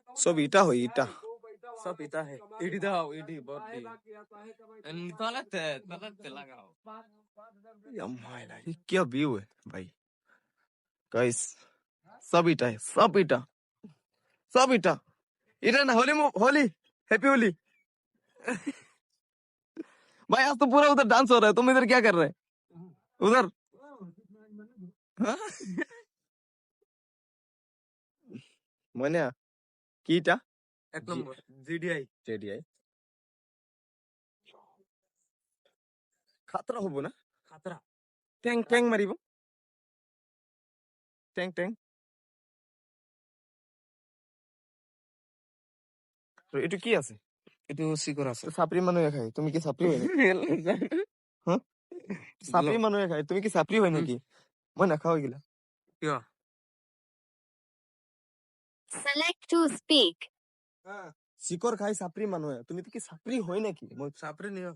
সব ইটা হয় ইটা सब इता है इडी दाओ इडी बॉडी तले लगाओ ये क्या व्यू है भाई गाइस सब इटा है सब इटा ना होली हैप्पी होली भाई आज तो पूरा उधर डांस हो रहा है तुम इधर क्या कर रहे हैं उधर हाँ? मने কি এটা एक नंबर जीडीआई জেডিআই খাতরা হবো না खतरा ট্যাং ট্যাং মারিব ট্যাং ট্যাং তো এটা কি আছে itu sikor আছে তো সাপরি মানুহে খায় তুমি কি সাপরি হয় নাকি হ্যাঁ সাপরি মানুহে খায় তুমি কি সাপরি হয় নাকি মই নাখাও এগুলা क्या Select to speak. শিকর খাই সাপরি মানুহে তুমি তো কি সাপরি হয় নাকি মই सापरे नहीं हो